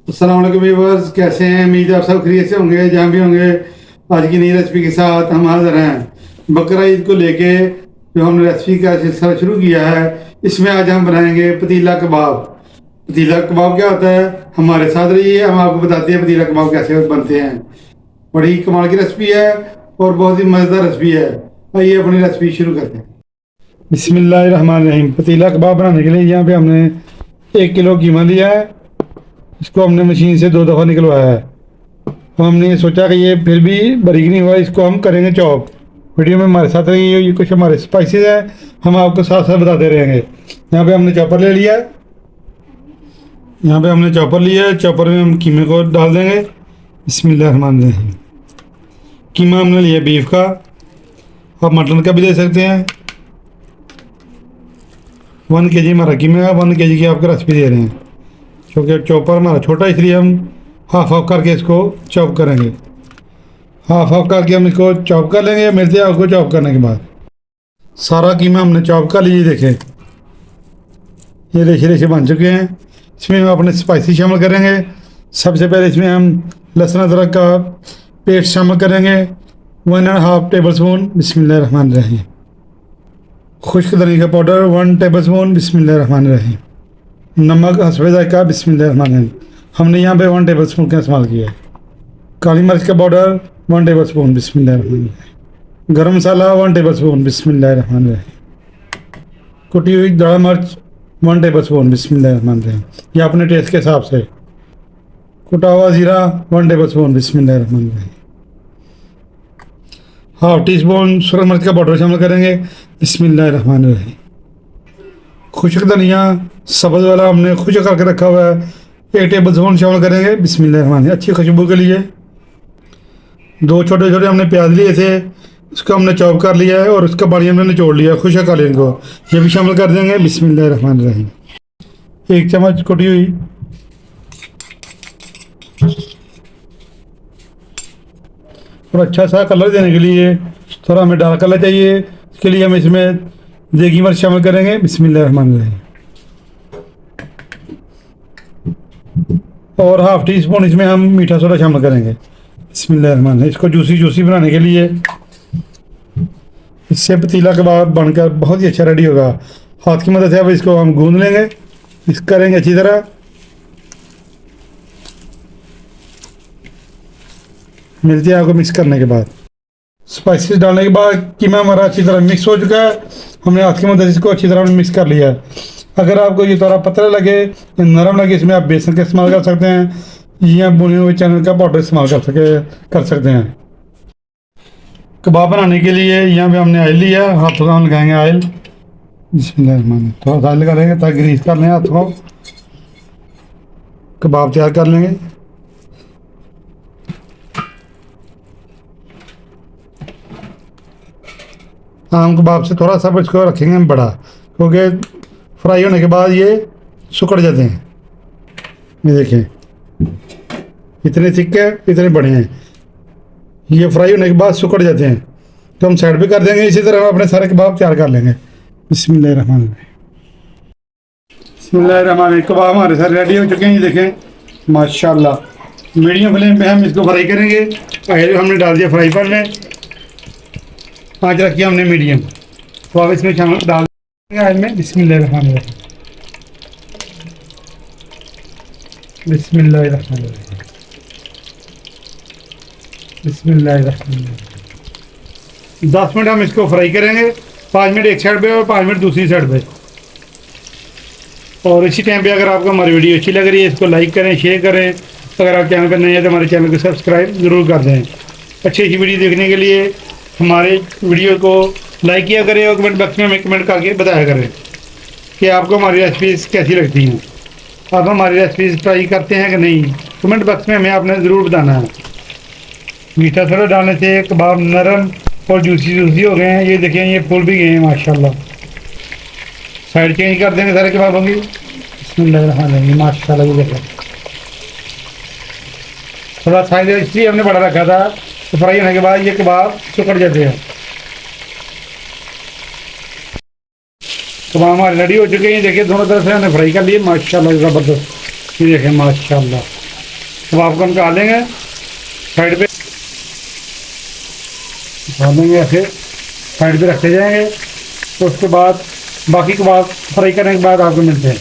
अस्सलाम वालेकुम व्यूअर्स, कैसे हैं? उम्मीद है आप सब खैरियत से होंगे जहाँ भी होंगे। आज की नई रेसिपी के साथ हम हाजिर हैं। बकरा ईद को लेके जो हमने रेसिपी का सिलसिला शुरू किया है, इसमें आज हम बनाएंगे पतीला कबाब। पतीला कबाब क्या होता है, हमारे साथ रहिए, हम आपको बताते हैं पतीला कबाब कैसे बनते हैं। बड़ी कमाल की रेसिपी है और बहुत ही मज़ेदार रेसिपी है। आइए अपनी रेसिपी शुरू करते हैं। बिस्मिल्लाहिर्रहमानिर्रहीम। पतीला कबाब बनाने के लिए यहाँ पे हमने 1 किलो कीमा लिया है। इसको हमने मशीन से 2 दफ़ा निकलवाया है। तो हमने ये सोचा कि ये फिर भी बारीक नहीं हुआ, इसको हम करेंगे चॉप। वीडियो में हमारे साथ रहिए, ये कुछ हमारे स्पाइसेस हैं, हम आपको साथ साथ बताते रहेंगे। यहाँ पे हमने चॉपर ले लिया है। यहाँ पे हमने चॉपर लिया है, चॉपर में हम कीमे को डाल देंगे। बिस्मिल्लाहिर्रहमानिर्रहीम। कीमा हमने लिया बीफ का, आप मटन का भी ले सकते हैं। 1 kg हमारा कीमा है, 1 kg की आपको रेसिपी दे रहे हैं। क्योंकि चॉपर हमारा छोटा, इसलिए हम हाफ हाफ करके इसको चॉप करेंगे। हाफ हाफ करके हम इसको चॉप कर लेंगे। मिलते हैं आपको चॉप करने के बाद। सारा कीमा हमने चॉप कर लीजिए, देखें ये रेशे रेशे बन चुके हैं। इसमें हम अपने स्पाइसी शामिल करेंगे। सबसे पहले इसमें हम लहसुन अदरक का पेस्ट शामिल करेंगे, 1.5 टेबल स्पून। बिस्मिल्लाहिर्रहमानिर्रहीम। खुश्क धनिया का पाउडर 1 टेबल स्पून। बिस्मिल्लाहिर्रहमानिर्रहीम। नमक हस्बे जायका। बिस्मिल्लाहिर्रहमानिर्रहीम। हमने यहाँ पे 1 टेबल स्पून का इस्तेमाल किया है। काली मिर्च का पाउडर 1 टेबल स्पून। बिस्मिल्लाहिर्रहमानिर्रहीम। गरम मसाला 1 टेबल स्पून। बिस्मिल्लाहिर्रहमानिर्रहीम। कुटी हुई दाढ़ा मिर्च 1 टेबल स्पून। बिस्मिल्लाहिर्रहमानिर्रहीम। यह अपने टेस्ट के हिसाब से। कुटा हुआ ज़ीरा 1 टेबल स्पून। बिस्मिल्लाहिर्रहमानिर्रहीम। हाफ टी स्पून सुरख मिर्च का पाउडर शामिल करेंगे। बिस्मिल्लाहिर्रहमानिर्रहीम। खुश्क धनिया सब्ज़ वाला हमने खुश्क करके रखा हुआ है, 1 टेबल स्पून शामिल करेंगे। बिस्मिल्लाहिर्रहमानिर्रहीम। अच्छी खुशबू के लिए 2 छोटे छोटे हमने प्याज लिए थे, उसको हमने चॉप कर लिया है और उसका पानी हमने निचोड़ लिया है, खुश्क कालीन को, ये भी शामिल कर देंगे। बिस्मिल्लाहिर्रहमानिर्रहीम। 1 चम्मच कुटी हुई और अच्छा सा कलर देने के लिए थोड़ा हमें डार्क कलर चाहिए, इसके लिए हम इसमें देगी मिर्च शामिल करेंगे। बिस्मिल्लाहिर्रहमानिर्रहीम। और हाफ टी स्पून इसमें हम मीठा सोडा शामिल करेंगे। बिस्मिल्लाहिर्रहमानिर्रहीम। इसको जूसी जूसी बनाने के लिए, इससे पतीला कबाब बनकर बहुत ही अच्छा रेडी होगा। हाथ की मदद से अब इसको हम गूंद लेंगे, मिक्स करेंगे अच्छी तरह। मिलती है आपको मिक्स करने के बाद। स्पाइसेस डालने के बाद कीमा हमारा अच्छी तरह मिक्स हो चुका है। हमने हाथ की मदद से इसको अच्छी तरह मिक्स कर लिया है। अगर आपको ये थोड़ा पतला लगे या नरम लगे, इसमें आप बेसन का इस्तेमाल कर सकते हैं या भुने हुए चने का पाउडर इस्तेमाल कर सकते हैं। कबाब बनाने के लिए यहाँ पे हमने ऑयल लिया है, हाथों का हम लगाएंगे ऑयल। बिस्मिल्लाहिर्रहमानिर्रहीम। थोड़ा सा ऑयल लगा लेंगे ताकि ग्रीस कर लें हाथों को। कबाब तैयार कर लेंगे। आम कबाब से थोड़ा सा इसको रखेंगे हम बड़ा, क्योंकि फ्राई होने के बाद ये सुकड़ जाते हैं। ये देखें इतने थिक है, इतने बड़े हैं, ये फ्राई होने के बाद सुकड़ जाते हैं, तो हम साइड पे कर देंगे। इसी तरह हम अपने सारे कबाब तैयार कर लेंगे। बिस्मिल्लाहिर्रहमानिर्रहीम। बिस्मिल्लाहिर्रहमानिर्रहीम। कबाब हमारे सारे रेडी हो चुके हैं, ये देखें माशाल्लाह। मीडियम फ्लेम पे हम इसको फ्राई करेंगे। ऑयल हमने डाल दिया फ्राई पैन में, आँच रखी हमने मीडियम। तो अब इसमें डाल देंगे ऑयल में। बिस्मिल्लाहिर्रहमानिर्रहीम। बिस्मिल्लाहिर्रहमानिर्रहीम। बिस्मिल्लाहिर्रहमानिर्रहीम। 10 मिनट हम इसको फ्राई करेंगे, 5 मिनट एक साइड पे और 5 मिनट दूसरी साइड पे। और इसी टाइम पे अगर आपको हमारी वीडियो अच्छी लग रही है, इसको लाइक करें, शेयर करें। अगर आप चैनल पर नए हैं तो हमारे चैनल को सब्सक्राइब ज़रूर कर दें। अच्छी अच्छी वीडियो देखने के लिए हमारे वीडियो को लाइक किया करें और कमेंट बॉक्स में हमें कमेंट करके बताया करें कि आपको हमारी रेसिपीज़ कैसी लगती हैं। आप हमारी रेसिपीज़ ट्राई करते हैं कि नहीं, कमेंट बॉक्स में हमें आपने ज़रूर बताना है। मीठा सोडा डालने से कबाब नरम और जूसी जूसी हो गए हैं। ये देखें ये फूल भी गए हैं माशाल्लाह। साइड चेंज कर देंगे सारे कबाबों की। बिस्मिल्लाहिर्रहमानिर्रहीम। माशाल्लाह ये देखें, थोड़ा साइज इसलिए हमने बड़ा रखा था, तो फ्राई होने के बाद ये कबाब सुकड़ जाते हैं। कबाब हमारे रेडी हो चुके हैं। देखिए दोनों तरफ से हमने फ्राई कर लिए माशाल्लाह ज़बरदस्त। ये देखें माशाल्लाह कबाब को हम निकाल लेंगे साइड पे, निकाल लेंगे ऐसे साइड पे रखते जाएंगे। तो उसके बाद बाकी कबाब फ्राई करने के बाद आपको मिलते हैं।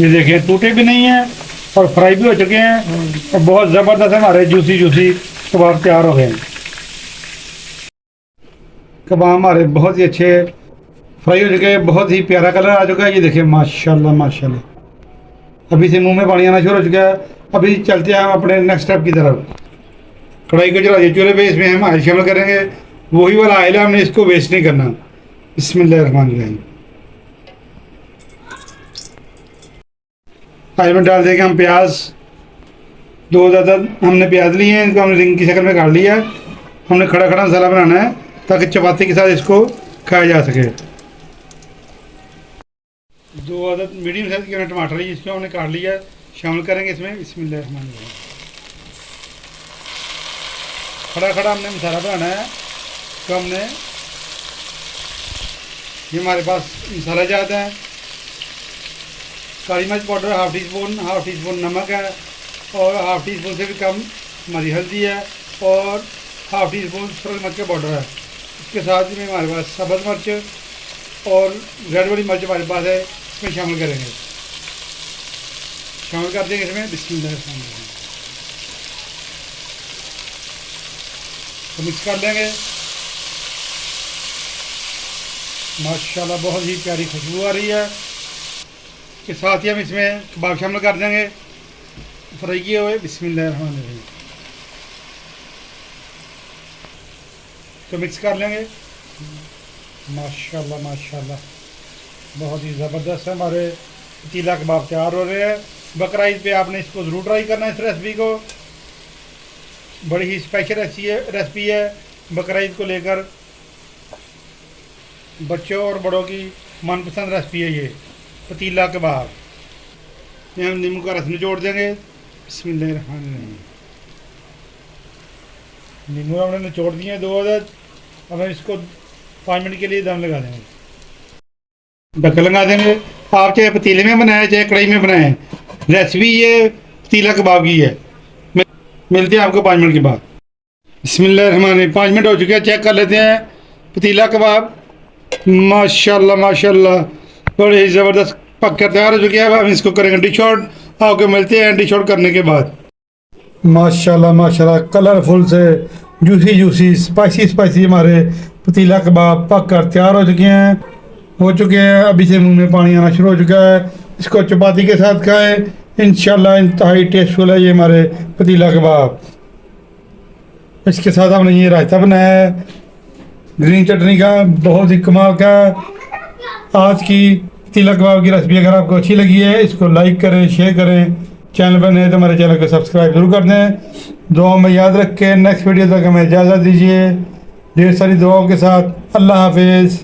ये देखिए टूटे भी नहीं हैं और फ्राई भी हो चुके हैं और बहुत ज़बरदस्त हमारे जूसी जूसी कबाब तैयार हो गए हैं। कबाब हमारे बहुत ही अच्छे फ्राई हो चुके हैं, बहुत ही प्यारा कलर आ चुका है। ये देखिए माशाल्लाह माशाल्लाह, अभी से मुंह में पानी आना शुरू हो चुका है। अभी चलते हैं हम अपने नेक्स्ट स्टेप की तरफ। कढ़ाई को चला चूल्हे पे, इसमें हम ऑयल शामिल करेंगे। वही वाला ऑयल है, हमने इसको वेस्ट नहीं करना। बिस्मिल्लाहिर्रहमानिर्रहीम। ऑयल में डाल देंगे हम प्याज, 2 ज़्यादा हमने प्याज लिए हैं, इनको हमने रिंग की शक्ल में काट लिया है। हमने खड़ा खड़ा मसाला बनाना है ताकि चपाती के साथ इसको खाया जा सके। 2 अदद मीडियम साइज़ के हमने टमाटर लिए, इसको हमने काट लिया है, शामिल करेंगे इसमें। बिस्मिल्लाहिर्रहमानिर्रहीम। खड़ा खड़ा हमने मसाला बनाना है, तो हमने ये हमारे पास मसाला ज़्यादा है। काली मिर्च पाउडर हाफ़ टी स्पून नमक है, और हाफ़ टी स्पून से भी कम हमारी हल्दी है, और हाफ़ टी स्पून सुरख मिर्च का पाउडर है। इसके साथ में हमारे पास सब्ज़ मिर्च और रेड वाली मिर्च हमारे पास है, इसमें शामिल करेंगे। शामिल कर देंगे इसमें। बिस्मिल्लाह तो मिक्स कर लेंगे। माशाल्लाह बहुत ही प्यारी खुशबू आ रही है। के साथ ही हम इसमें कबाब शामिल कर देंगे फ्राई किए हुए। बिस्मिल्लाहिर्रहमानिर्रहीम। तो मिक्स कर लेंगे। माशाल्लाह माशाल्लाह बहुत ही ज़बरदस्त है, हमारे पतीला कबाब तैयार हो रहे हैं। बकरा ईद पे आपने इसको ज़रूर ट्राई करना है, इस रेसिपी को। बड़ी ही स्पेशल रेसिपी है। बकरा ईद को लेकर बच्चों और बड़ों की मनपसंद रेसिपी है ये पतीला कबाब। ये हम नींबू का रस निचोड़ देंगे। बिस्मिल्लाहिर्रहमानिर्रहीम। नींबू हमने निचोड़ दिए हैं 2 अदद। अब हम इसको 5 मिनट के लिए दम लगा देंगे, ढक्कन लगा देंगे। आप चाहे पतीले में बनाएं चाहे कढ़ाई में बनाएं, रेसिपी ये पतीला कबाब की है। मिलते हैं आपको 5 मिनट के बाद। बिस्मिल्लाहिर्रहमानिर्रहीम। 5 मिनट हो चुके हैं, चेक कर लेते हैं पतीला कबाब। माशाल्लाह माशाल्लाह बड़े ही ज़बरदस्त पक कर तैयार हो चुके हैं। अब हम इसको करेंगे डिश आउट। आपको मिलते हैं डिश आउट करने के बाद। माशाल्लाह माशाल्लाह कलरफुल से जूसी जूसी स्पाइसी हमारे पतीला कबाब पक कर तैयार हो चुके हैं। अभी से मुंह में पानी आना शुरू हो चुका है। इसको चपाती के साथ खाएं, इंशाल्लाह इंतहाई टेस्टफुल है ये हमारे पतीला कबाब। इसके साथ हमने ये रायता बनाया है ग्रीन चटनी का, बहुत ही कमाल का। आज की पतीला कबाब की रेसिपी अगर आपको अच्छी लगी है, इसको लाइक करें, शेयर करें। चैनल पर नए तो हमारे चैनल को सब्सक्राइब जरूर कर दें। दुआ में याद रखें। नेक्स्ट वीडियो तक हमें इजाज़त दीजिए ढेर सारी दुआओं के साथ। अल्लाह हाफिज़।